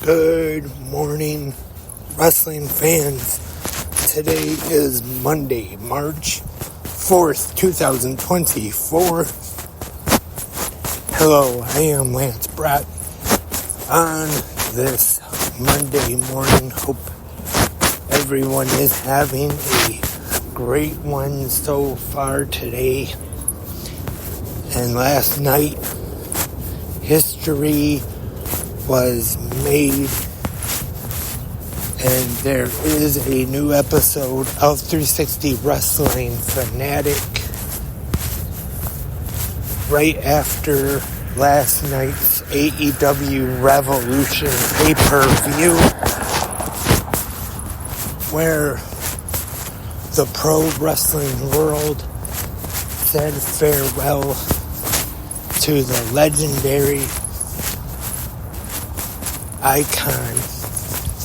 Good morning, wrestling fans. Today is Monday, March 4th, 2024. Hello, I am Lance Bratt. On this Monday morning, hope everyone is having a great one so far today. And last night, history was made, and there is a new episode of 360 Wrestling Fanatic right after last night's AEW Revolution pay-per-view, where the pro wrestling world said farewell to the legendary icon,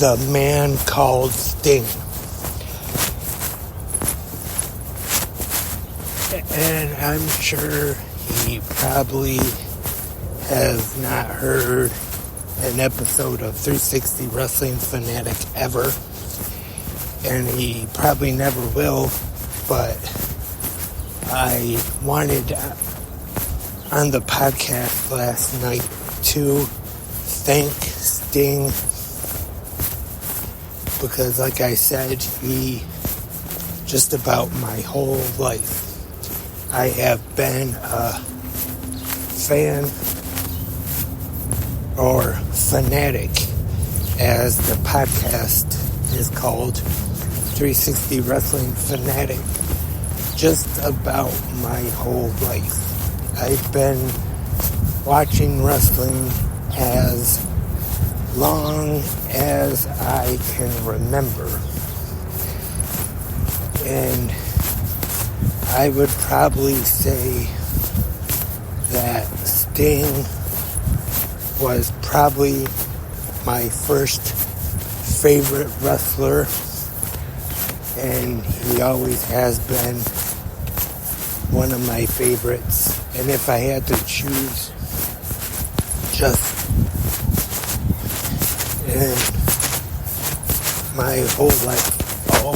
the man called Sting. And I'm sure he probably has not heard an episode of 360 Wrestling Fanatic ever, and he probably never will, but I wanted on the podcast last night to thank Sting, because like I said, he just about my whole life I have been a fan, or fanatic as the podcast is called, 360 Wrestling Fanatic, just about my whole life. I've been watching wrestling as long as I can remember, and I would probably say that Sting was probably my first favorite wrestler, and he always has been one of my favorites. And if I had to choose just in my whole life, all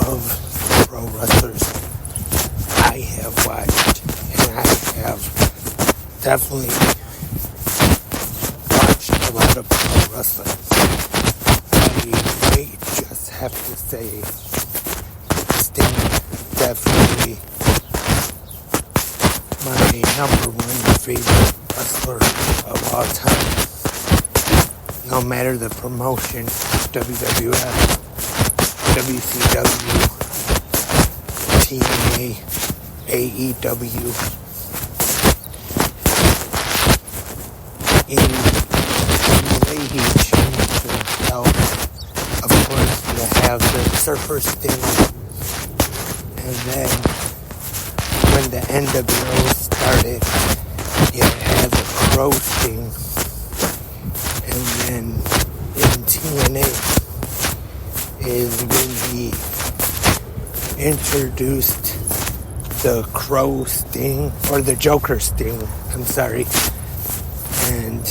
of pro wrestlers I have watched, and I have definitely watched a lot of pro wrestling, I might just have to say Sting definitely my number one favorite wrestler of all time. No matter the promotion, WWF, WCW, TNA, AEW, in the way he changed himself. Of course, you have the Surfer Sting, and then when the NWO started, you had the Crow Sting. And then in TNA is when he introduced the Crow Sting, or the Joker Sting, I'm sorry. And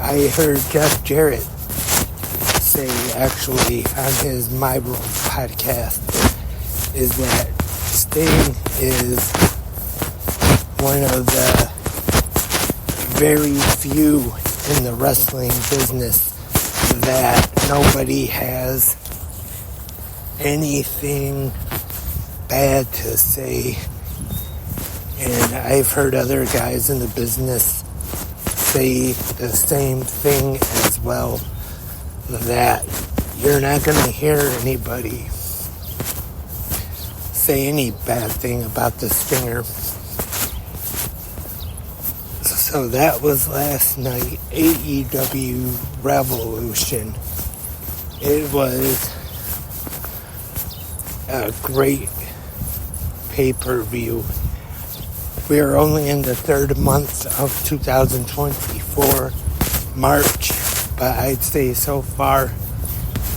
I heard Jeff Jarrett say, actually, on his My World podcast, is that Sting is one of the very few in the wrestling business that nobody has anything bad to say. And I've heard other guys in the business say the same thing as well, that you're not going to hear anybody say any bad thing about the Stinger. So that was last night, AEW Revolution. It was a great pay-per-view. We are only in the third month of 2024, March, but I'd say so far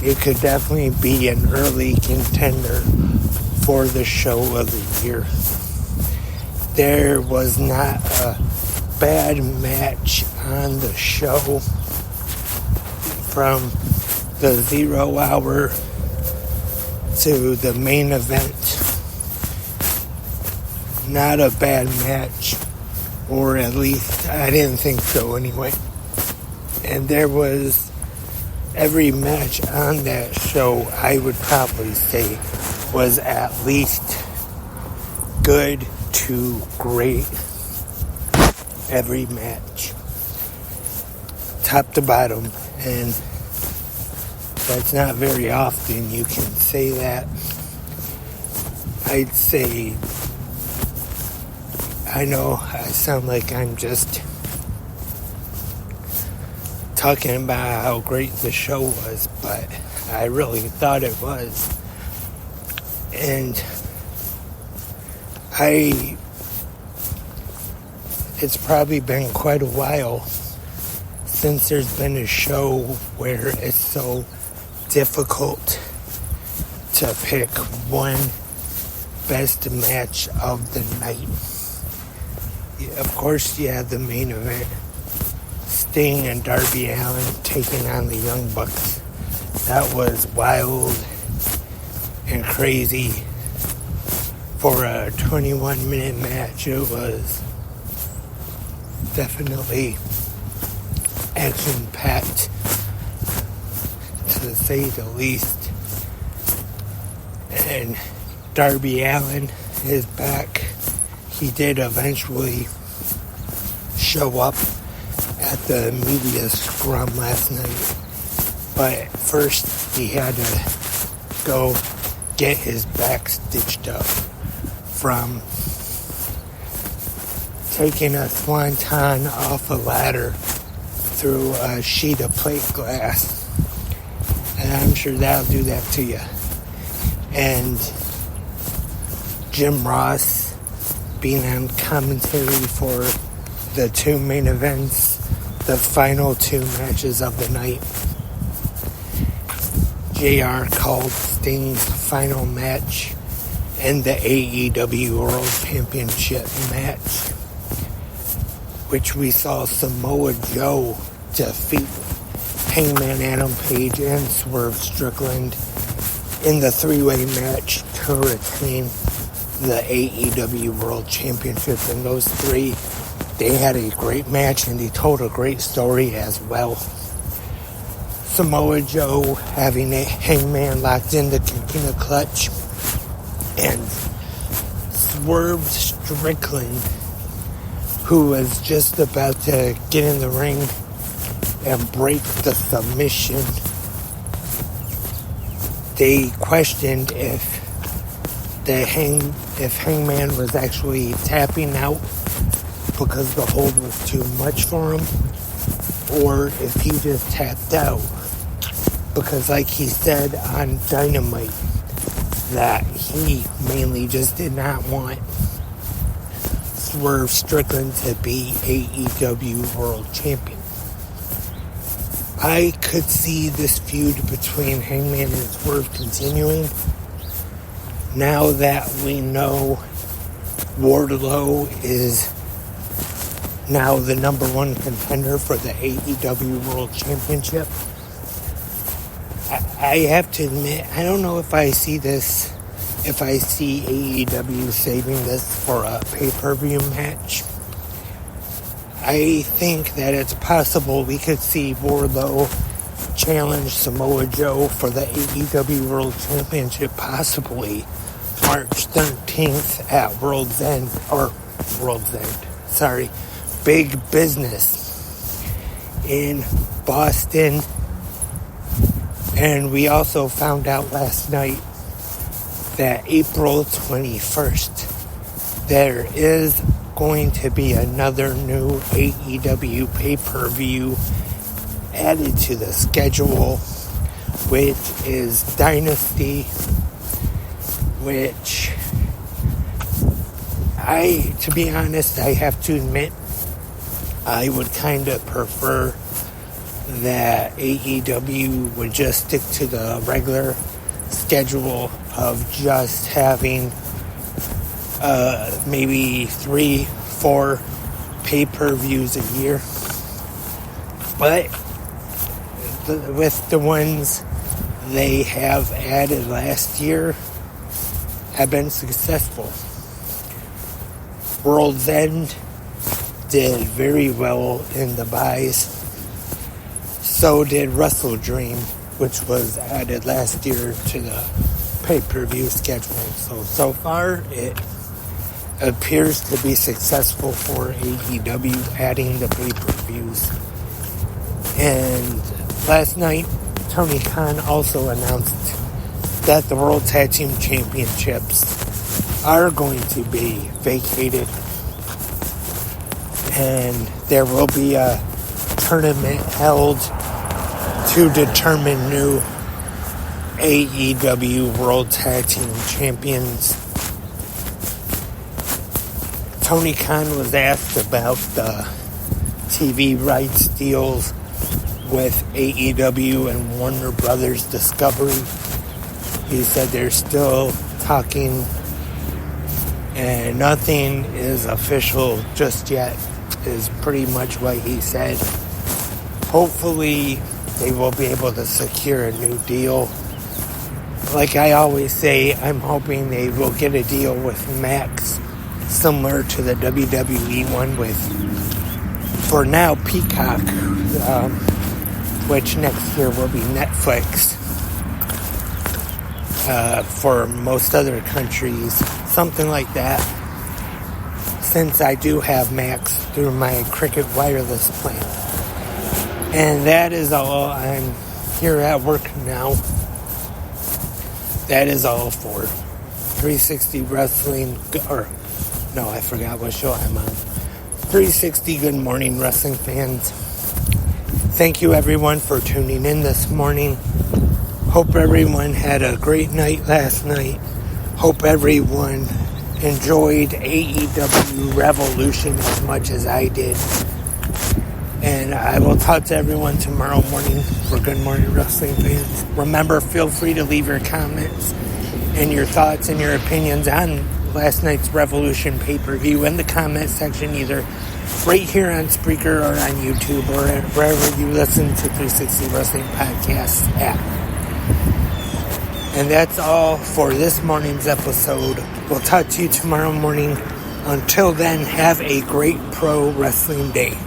it could definitely be an early contender for the show of the year. There was not a bad match on the show from the 0 hour to the main event. Not a bad match, or at least I didn't think so anyway. And there was every match on that show, I would probably say, was at least good to great. Every match, top to bottom, and that's not very often you can say that. I'd say, I know I sound like I'm just talking about how great the show was, but I really thought it was. And it's probably been quite a while since there's been a show where it's so difficult to pick one best match of the night. Of course, you had the main event, Sting and Darby Allin taking on the Young Bucks. That was wild and crazy. For a 21-minute match, it was definitely action-packed, to say the least. And Darby Allin is back. He did eventually show up at the media scrum last night, but first he had to go get his back stitched up from taking a swanton off a ladder through a sheet of plate glass. And I'm sure that'll do that to you. And Jim Ross being on commentary for the two main events, the final two matches of the night. JR called Sting's final match and the AEW World Championship match, which we saw Samoa Joe defeat Hangman Adam Page and Swerve Strickland in the three-way match to retain the AEW World Championship. And those three, they had a great match and they told a great story as well. Samoa Joe having a Hangman locked in the Coquina Clutch, and Swerve Strickland, who was just about to get in the ring and break the submission. They questioned if Hangman was actually tapping out because the hold was too much for him, or if he just tapped out because, like he said on Dynamite, that he mainly just did not want Swerve Strickland to be AEW World Champion. I could see this feud between Hangman and Swerve continuing now that we know Wardlow is now the number one contender for the AEW World Championship. I have to admit, I don't know if I see AEW saving this for a pay-per-view match. I think that it's possible we could see Wardlow challenge Samoa Joe for the AEW World Championship, possibly March 13th at Big Business in Boston. And we also found out last night that April 21st, there is going to be another new AEW pay-per-view added to the schedule, which is Dynasty, which to be honest, I have to admit, I would kind of prefer that AEW would just stick to the regular schedule of just having maybe 3-4 pay-per-views a year. But with the ones they have added last year have been successful. World's End did very well in the buys. So did Wrestle Dream, which was added last year to the pay-per-view schedule. So far, it appears to be successful for AEW adding the pay-per-views. And last night, Tony Khan also announced that the World Tag Team Championships are going to be vacated. And there will be a tournament held to determine new AEW World Tag Team Champions. Tony Khan was asked about the TV rights deals with AEW and Warner Brothers Discovery. He said they're still talking and nothing is official just yet, is pretty much what he said. Hopefully they will be able to secure a new deal. Like I always say, I'm hoping they will get a deal with Max similar to the WWE one with, for now, Peacock, which next year will be Netflix. For most other countries, something like that, since I do have Max through my Cricket Wireless plan. And that is all. I'm here at work now. That is all for 360 Wrestling, no, I forgot what show I'm on. 360 Good Morning Wrestling fans. Thank you everyone for tuning in this morning. Hope everyone had a great night last night. Hope everyone enjoyed AEW Revolution as much as I did. And I will talk to everyone tomorrow morning for Good Morning Wrestling fans. Remember, feel free to leave your comments and your thoughts and your opinions on last night's Revolution pay-per-view in the comment section, either right here on Spreaker or on YouTube or wherever you listen to 360 Wrestling Podcast app. And that's all for this morning's episode. We'll talk to you tomorrow morning. Until then, have a great pro wrestling day.